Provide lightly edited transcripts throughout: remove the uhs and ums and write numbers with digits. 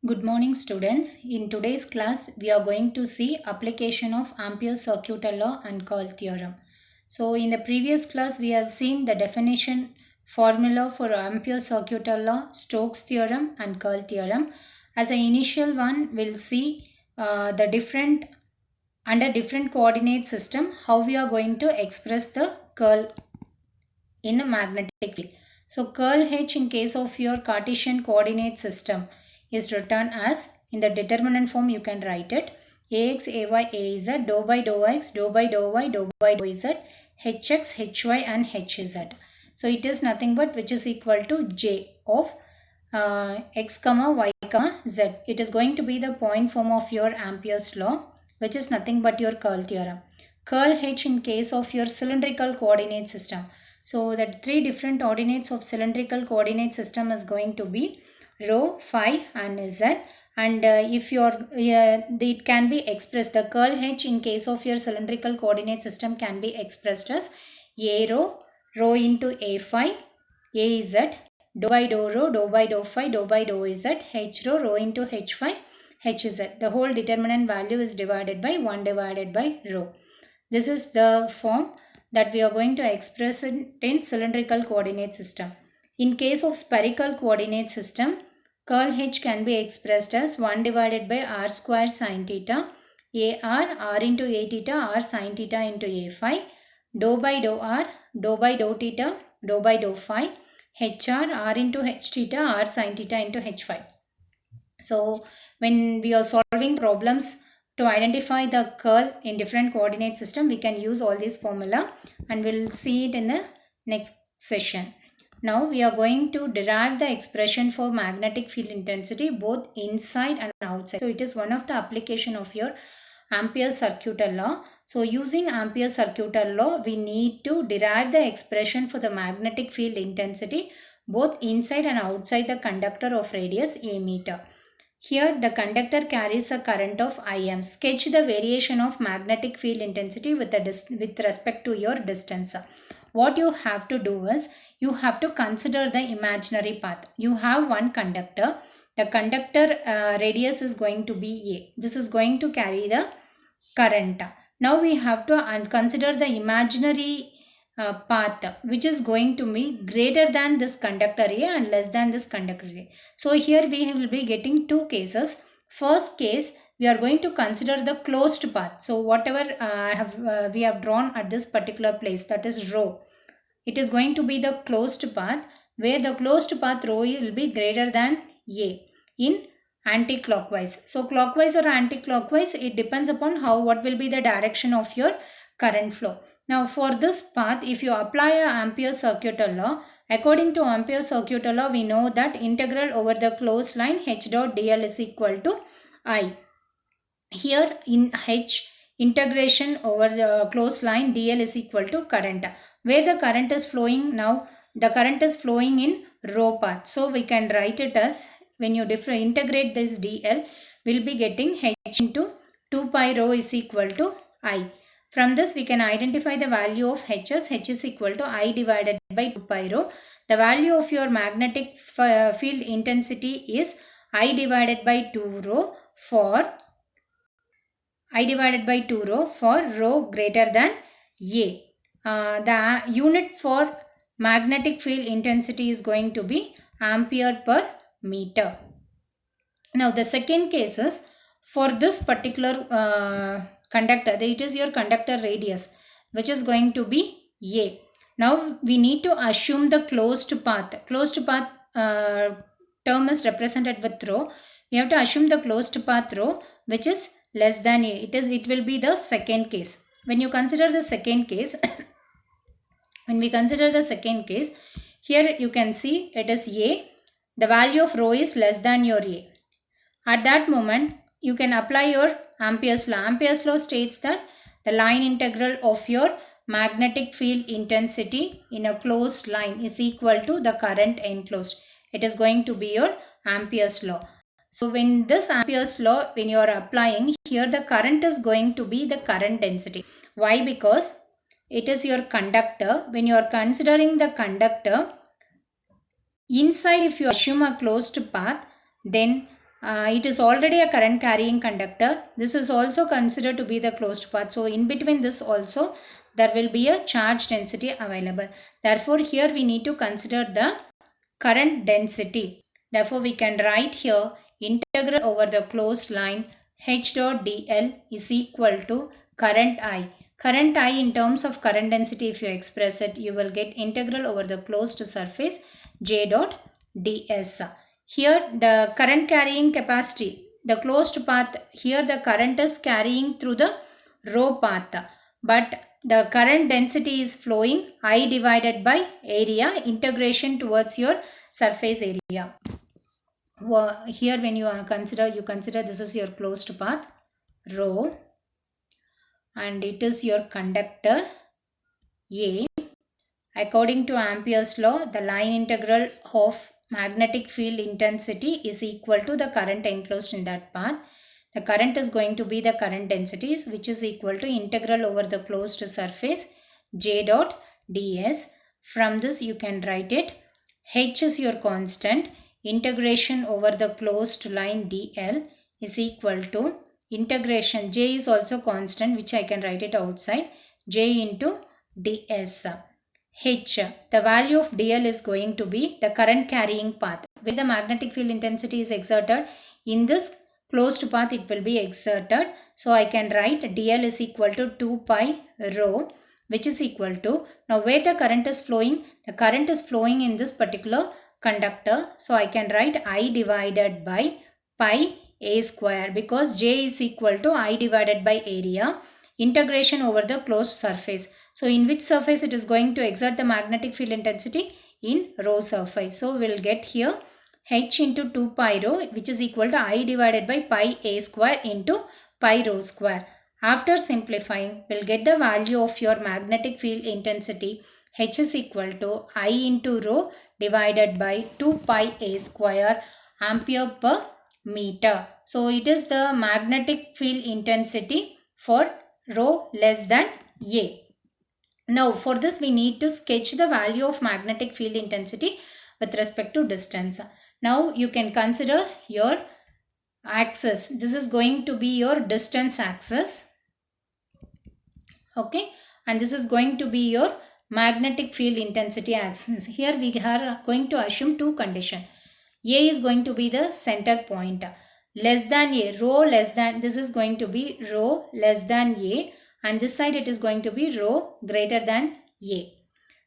Good morning students. In today's class we are going to see application of Ampere's circuital law and Curl theorem. So in the previous class we have seen the definition formula for Ampere's circuital law, Stokes theorem and Curl theorem. As an initial one we'll see the different under different coordinate system how we are going to express the curl in a magnetic field. So curl H in case of your Cartesian coordinate system is written as, in the determinant form you can write it, ax, ay, az, dou by dou x, dou by dou y, dou by dou z, hx, hy and hz. So it is nothing but which is equal to j of x comma y comma z. It is going to be the point form of your Ampere's law, which is nothing but your curl theorem. Curl H in case of your cylindrical coordinate system. So the three different ordinates of cylindrical coordinate system is going to be rho, phi and z, and if your it can be expressed, the curl H in case of your cylindrical coordinate system can be expressed as a rho into a phi, a z, dou by dou rho, dou by dou phi, dou by dou z, h rho into h phi, h z. The whole determinant value is divided by 1 divided by rho. This is the form that we are going to express it in cylindrical coordinate system. In case of spherical coordinate system, curl H can be expressed as 1 divided by r square sine theta, r into a theta, r sine theta into a phi, dou by dou r, dou by dou theta, dou by dou phi, r into h theta, r sine theta into h phi. So when we are solving problems to identify the curl in different coordinate system, we can use all these formula and we'll see it in the next session. Now we are going to derive the expression for magnetic field intensity both inside and outside. So it is one of the application of your Ampere's circuital law. So using Ampere's circuital law, we need to derive the expression for the magnetic field intensity both inside and outside the conductor of radius a meter. Here the conductor carries a current of Im. Sketch the variation of magnetic field intensity with respect to your distance. What you have to do is, you have to consider the imaginary path. You have one conductor. The conductor radius is going to be A. This is going to carry the current. Now we have to consider the imaginary path which is going to be greater than this conductor A and less than this conductor A. So here we will be getting two cases. First case, we are going to consider the closed path. So whatever we have drawn at this particular place, that is rho, it is going to be the closed path, where the closed path rho will be greater than A in anti-clockwise. So clockwise or anti-clockwise, it depends upon what will be the direction of your current flow. Now for this path, if you apply a Ampere's circuital law, according to Ampere's circuital law, we know that integral over the closed line h dot dl is equal to I. Here in H, integration over the closed line dl is equal to current. Where the current is flowing now, the current is flowing in rho path. So we can write it as, when you integrate this dl, we'll be getting h into 2 pi rho is equal to I. From this we can identify the value of h as h is equal to I divided by 2 pi rho. The value of your magnetic field intensity is I divided by 2 rho for rho greater than A. The unit for magnetic field intensity is going to be ampere per meter. Now the second case is, for this particular conductor, it is your conductor radius which is going to be A. Now we need to assume the closed path. Closed path term is represented with rho. We have to assume the closed path rho which is less than A. It will be the second case. When you consider the second case, here you can see it is A. The value of rho is less than your A. At that moment, you can apply your Ampere's law. Ampere's law states that the line integral of your magnetic field intensity in a closed line is equal to the current enclosed. It is going to be your Ampere's law. So when this Ampere's law, when you are applying, here the current is going to be the current density. Why? Because it is your conductor. When you are considering the conductor, inside if you assume a closed path, then it is already a current carrying conductor. This is also considered to be the closed path. So in between this also there will be a charge density available. Therefore here we need to consider the current density. Therefore we can write here integral over the closed line H dot dl is equal to current I. Current I in terms of current density, if you express it, you will get integral over the closed surface J dot ds. Here the current carrying capacity, the closed path, here the current is carrying through the rho path, but the current density is flowing I divided by area, integration towards your surface area. Here when you consider this is your closed path rho and it is your conductor A. According to Ampere's law, the line integral of magnetic field intensity is equal to the current enclosed in that path. The current is going to be the current density, which is equal to integral over the closed surface J dot ds. From this you can write it. H is your constant. Integration over the closed line dl is equal to integration. J is also constant, which I can write it outside. J into ds. H, the value of dl is going to be the current carrying path. Where the magnetic field intensity is exerted, in this closed path it will be exerted. So I can write dl is equal to 2 pi rho, which is equal to, now where the current is flowing, the current is flowing in this particular conductor. So I can write I divided by pi a square, because J is equal to I divided by area, integration over the closed surface. So in which surface it is going to exert the magnetic field intensity? In rho surface. So we will get here H into 2 pi rho, which is equal to I divided by pi a square into pi rho square. After simplifying, we will get the value of your magnetic field intensity. H is equal to I into rho divided by 2 pi a square ampere per meter. So it is the magnetic field intensity for rho less than A. Now for this we need to sketch the value of magnetic field intensity with respect to distance. Now you can consider your axis. This is going to be your distance axis. Okay, and this is going to be your magnetic field intensity axis. Here we are going to assume two conditions. A is going to be the center point. Less than A, rho less than, this is going to be rho less than A, and this side it is going to be rho greater than A.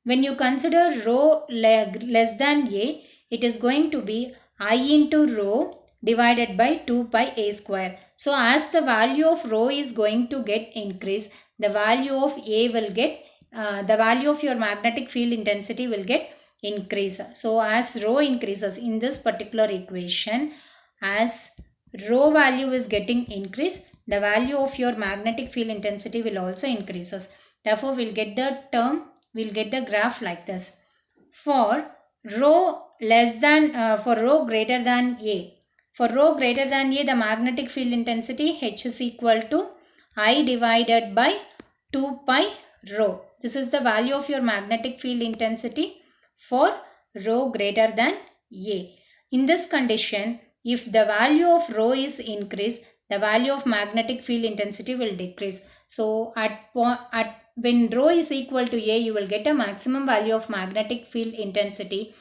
When you consider rho less than A, it is going to be I into rho divided by 2 pi a square. So as the value of rho is going to get increased, the value of A will get, the value of your magnetic field intensity will get increase. So as rho increases in this particular equation, as rho value is getting increased, the value of your magnetic field intensity will also increases. Therefore, we'll get the term, we'll get the graph like this. For rho less than, for rho greater than A. For rho greater than A, the magnetic field intensity H is equal to I divided by 2 pi rho. This is the value of your magnetic field intensity for rho greater than A. In this condition, if the value of rho is increased, the value of magnetic field intensity will decrease. So when rho is equal to A, you will get a maximum value of magnetic field intensity.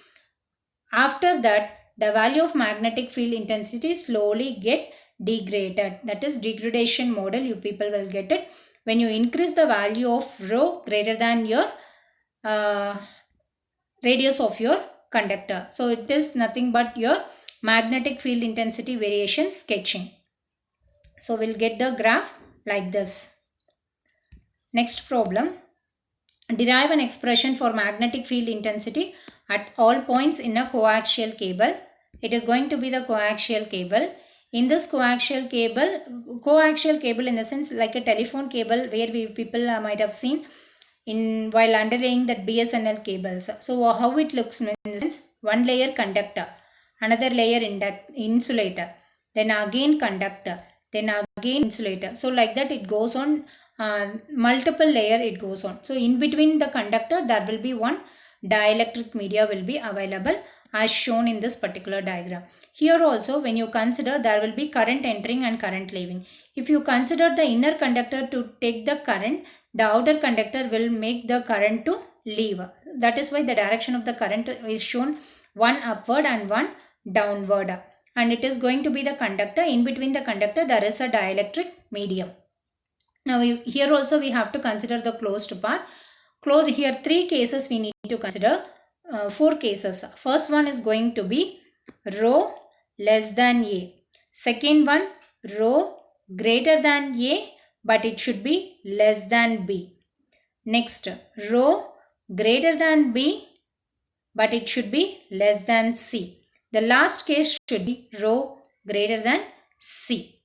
After that, the value of magnetic field intensity slowly get degraded. That is degradation model, you people will get it. When you increase the value of rho greater than your radius of your conductor. So it is nothing but your magnetic field intensity variation sketching. So we'll get the graph like this. Next problem. Derive an expression for magnetic field intensity at all points in a coaxial cable. It is going to be the coaxial cable. In this coaxial cable in the sense like a telephone cable where people might have seen in while underlaying that BSNL cables. So how it looks in the sense, one layer conductor, another layer insulator, then again conductor, then again insulator. So like that it goes on, multiple layer it goes on. So in between the conductor there will be one dielectric media will be available, as shown in this particular diagram. Here also when you consider, there will be current entering and current leaving. If you consider the inner conductor to take the current, the outer conductor will make the current to leave. That is why the direction of the current is shown one upward and one downward. And it is going to be the conductor. In between the conductor there is a dielectric medium. Now here also we have to consider the closed path. Here 3 cases we need to consider. 4 cases. First one is going to be rho less than A. Second one, rho greater than A, but it should be less than B. Next, rho greater than B, but it should be less than C. The last case should be rho greater than C.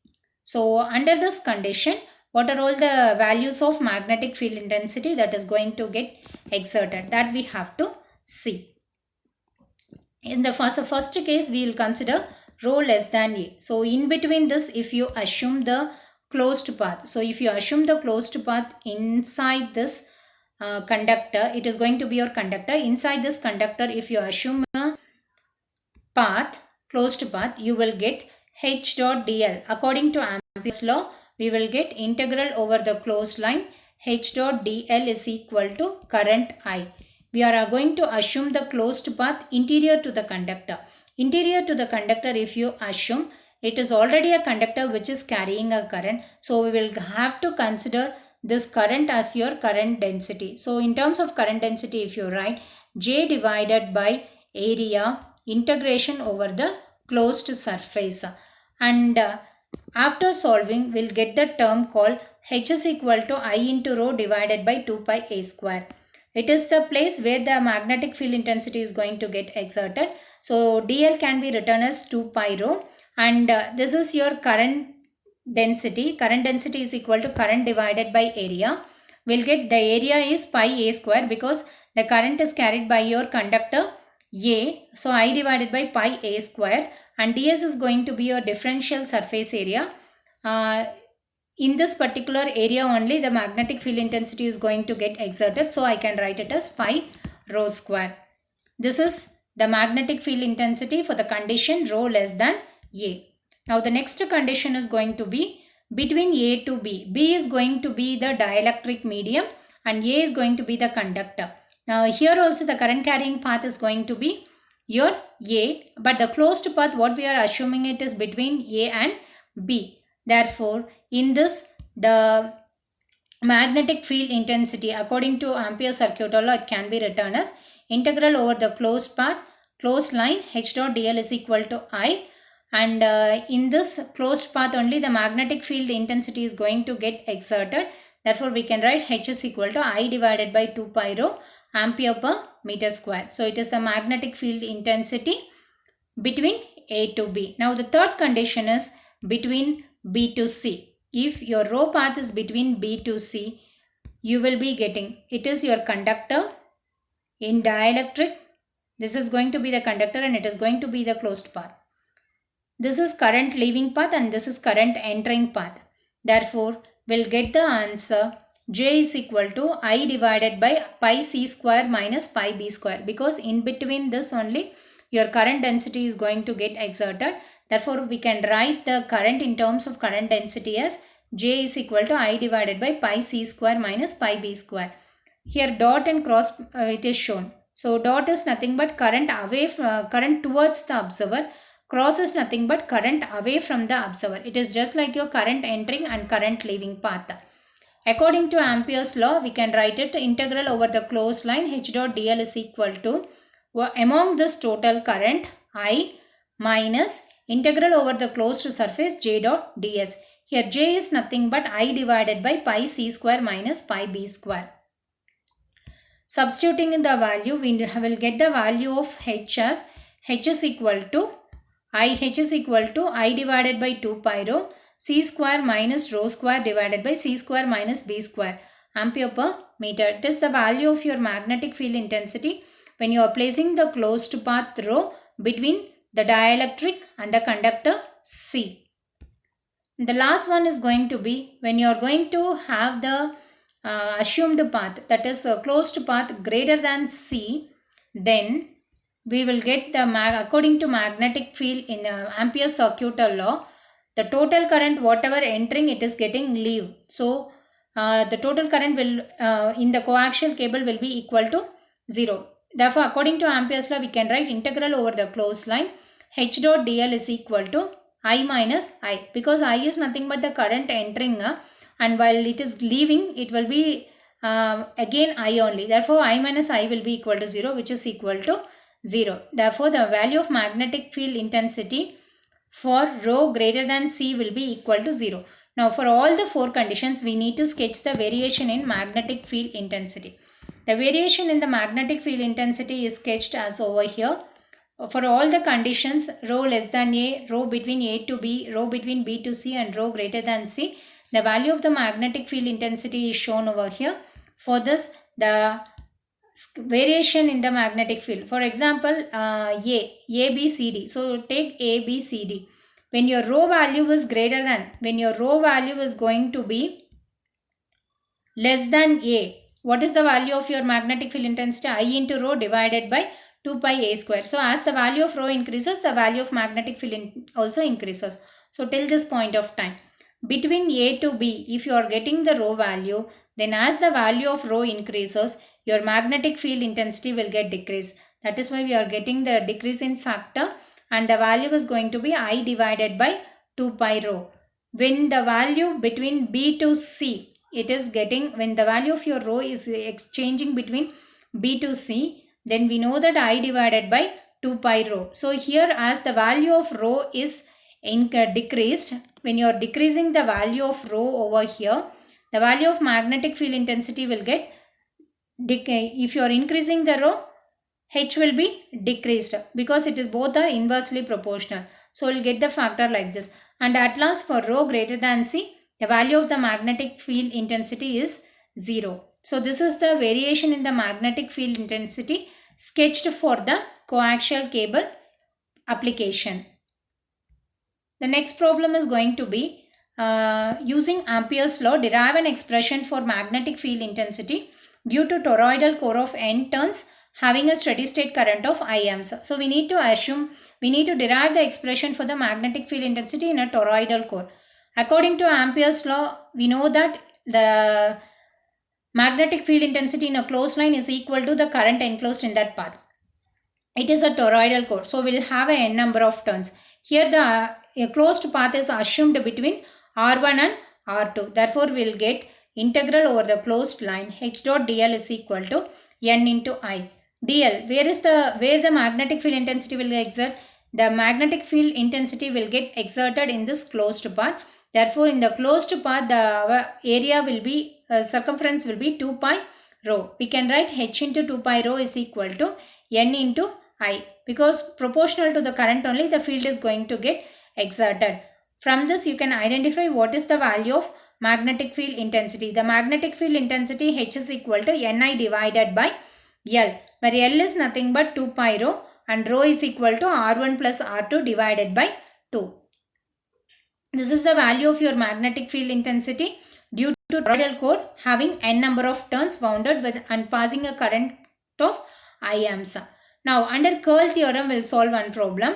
So under this condition, what are all the values of magnetic field intensity that is going to get exerted? That we have to see. In the first case, we will consider rho less than A. So in between this, if you assume the closed path. So if you assume the closed path inside this conductor, it is going to be your conductor. Inside this conductor, if you assume a path, closed path, you will get H dot dl. According to Ampere's law, we will get integral over the closed line. H dot dl is equal to current I. We are going to assume the closed path interior to the conductor. Interior to the conductor, if you assume, it is already a conductor which is carrying a current. So we will have to consider this current as your current density. So in terms of current density, if you write J divided by area integration over the closed surface. And after solving, we'll get the term called H is equal to I into rho divided by 2 pi A square. It is the place where the magnetic field intensity is going to get exerted. So dl can be written as 2 pi rho, and this is your current density. Current density is equal to current divided by area. We'll get the area is pi A square because the current is carried by your conductor A. So I divided by pi A square, and ds is going to be your differential surface area. In this particular area only the magnetic field intensity is going to get exerted. So I can write it as pi rho square. This is the magnetic field intensity for the condition rho less than A. Now the next condition is going to be between A to B. B is going to be the dielectric medium and A is going to be the conductor. Now here also the current carrying path is going to be your A, but the closed path, what we are assuming, it is between A and B. Therefore, in this, the magnetic field intensity according to Ampere's circuit law, it can be written as integral over the closed path, closed line, H dot dl is equal to I. And in this closed path only the magnetic field intensity is going to get exerted. Therefore, we can write H is equal to I divided by 2 pi rho ampere per meter square. So it is the magnetic field intensity between A to B. Now the third condition is between B to C. If your rho path is between B to C, you will be getting, it is your conductor in dielectric. This is going to be the conductor and it is going to be the closed path. This is current leaving path and this is current entering path. Therefore, we'll get the answer J is equal to I divided by pi C square minus pi B square, because in between this only your current density is going to get exerted. Therefore, we can write the current in terms of current density as J is equal to I divided by pi C square minus pi B square. Here dot and cross it is shown. So dot is nothing but current away from, current towards the observer. Cross is nothing but current away from the observer. It is just like your current entering and current leaving path. According to Ampere's law, we can write it integral over the closed line H dot dl is equal to among this total current I minus integral over the closed surface J dot ds. Here J is nothing but I divided by pi C square minus pi B square. Substituting in the value, we will get the value of H as H is equal to H is equal to I divided by 2 pi rho C square minus rho square divided by C square minus B square ampere per meter. It is the value of your magnetic field intensity when you are placing the closed path rho between the dielectric and the conductor C. The last one is going to be when you are going to have the assumed path, that is a closed path greater than C, then we will get the according to magnetic field in Ampere's circuital law, the total current whatever entering it is getting leave. So the total current will in the coaxial cable will be equal to 0. Therefore, according to Ampere's law, we can write integral over the closed line H dot dl is equal to I minus I, because I is nothing but the current entering and while it is leaving it will be again I only. Therefore, I minus I will be equal to 0, which is equal to 0. Therefore, the value of magnetic field intensity for rho greater than C will be equal to 0. Now, for all the 4 conditions, we need to sketch the variation in magnetic field intensity. The variation in the magnetic field intensity is sketched as over here. For all the conditions, rho less than A, rho between A to B, rho between B to C and rho greater than C, the value of the magnetic field intensity is shown over here. For this, the variation in the magnetic field. For example, A, B, C, D. So, take A, B, C, D. When your rho value is greater than, when your rho value is going to be less than A, what is the value of your magnetic field intensity? I into rho divided by 2 pi A square. So, as the value of rho increases, the value of magnetic field also increases. So, till this point of time. Between A to B, if you are getting the rho value, then as the value of rho increases, your magnetic field intensity will get decreased. That is why we are getting the decrease in factor and the value is going to be I divided by 2 pi rho. When the value between B to C, it is getting, when the value of your rho is exchanging between B to C, then we know that I divided by 2 pi rho. So here as the value of rho is decreased, when you are decreasing the value of rho over here, the value of magnetic field intensity will get decay. If you are increasing the rho, H will be decreased because it is both are inversely proportional. So we'll get the factor like this. And at last for rho greater than C, the value of the magnetic field intensity is 0. So this is the variation in the magnetic field intensity sketched for the coaxial cable application. The next problem is going to be using Ampere's law, derive an expression for magnetic field intensity due to toroidal core of N turns having a steady state current of I amps. So we need to assume, we need to derive the expression for the magnetic field intensity in a toroidal core. According to Ampere's law, we know that the magnetic field intensity in a closed line is equal to the current enclosed in that path. It is a toroidal core, so we'll have a n number of turns. Here the closed path is assumed between R1 and R2. Therefore, we'll get integral over the closed line H dot dl is equal to n into I. dl, where the magnetic field intensity will exert? The magnetic field intensity will get exerted in this closed path. Therefore, in the closed path, the area will be, circumference will be 2 pi rho. We can write H into 2 pi rho is equal to n into I, because proportional to the current only the field is going to get exerted. From this you can identify what is the value of magnetic field intensity. The magnetic field intensity H is equal to Ni divided by L, where L is nothing but 2 pi rho and rho is equal to R1 plus R2 divided by 2. This is the value of your magnetic field intensity due to toroidal core having n number of turns wounded with and passing a current of I amps. Now, under curl theorem, we'll solve one problem.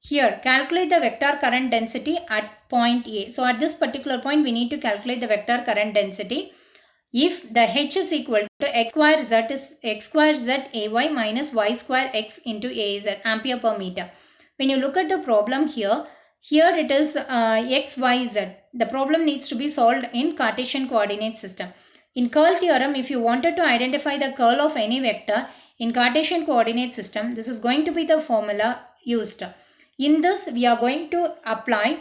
Here, calculate the vector current density at point A. So, at this particular point, we need to calculate the vector current density. If the H is equal to x square z is x square z ay minus y square x into Az, ampere per meter. When you look at the problem here it is x, y, z. The problem needs to be solved in Cartesian coordinate system. In curl theorem, if you wanted to identify the curl of any vector in Cartesian coordinate system, this is going to be the formula used. In this, we are going to apply,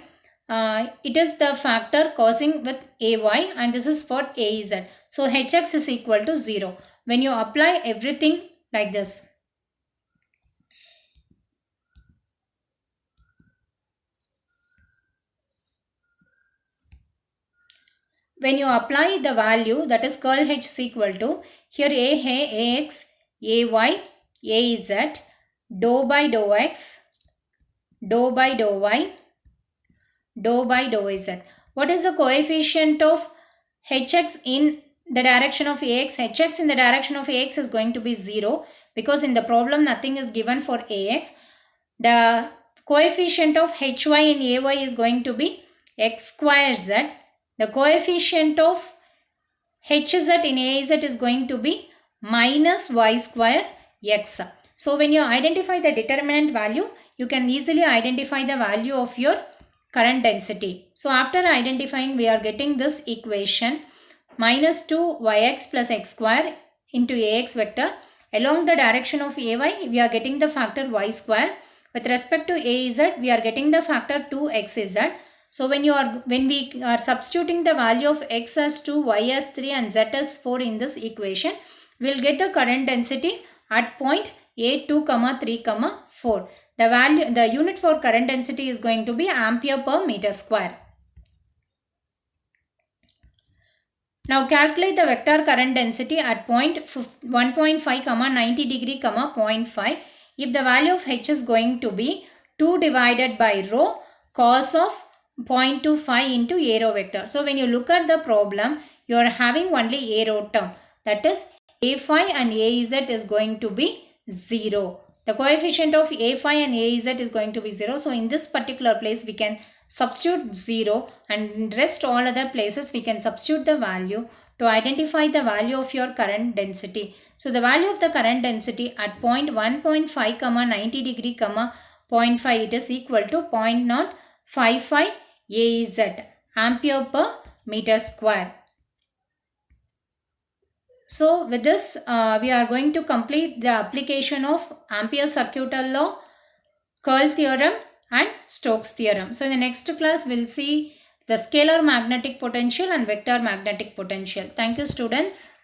it is the factor causing with ay and this is for Az. So, Hx is equal to 0. When you apply everything like this, when you apply the value, that is curl H is equal to, here A, Ax, Ay, Az, dou by dou x, dou by dou y, dou by dou z. What is the coefficient of Hx in the direction of Ax, Hx in the direction of Ax is going to be 0 because in the problem nothing is given for Ax. The coefficient of Hy in Ay is going to be x square z. The coefficient of Hz in Az is going to be minus y square x. So when you identify the determinant value, you can easily identify the value of your current density. So after identifying, we are getting this equation minus 2yx plus x square into Ax vector. Along the direction of Ay, we are getting the factor y square. With respect to Az, we are getting the factor 2xz. So when we are substituting the value of x as 2, y as 3 and z as 4 in this equation, we will get the current density at point A2, 3, 4. The unit for current density is going to be ampere per meter square. Now calculate the vector current density at point 1.5, 90 degree, 0.5. If the value of H is going to be 2 divided by rho cos of 0.25 into a rho vector. So when you look at the problem, you are having only a rho term. That is a phi and az is going to be 0. The coefficient of a phi and az is going to be 0. So in this particular place we can substitute 0 and in rest all other places we can substitute the value to identify the value of your current density. So the value of the current density at point 1.5, 90 degree, 0.5 it is equal to 0.055 AZ, ampere per meter square. So with this we are going to complete the application of Ampere's circuital law, curl theorem and Stokes theorem. So in the next class we will see the scalar magnetic potential and vector magnetic potential. Thank you students.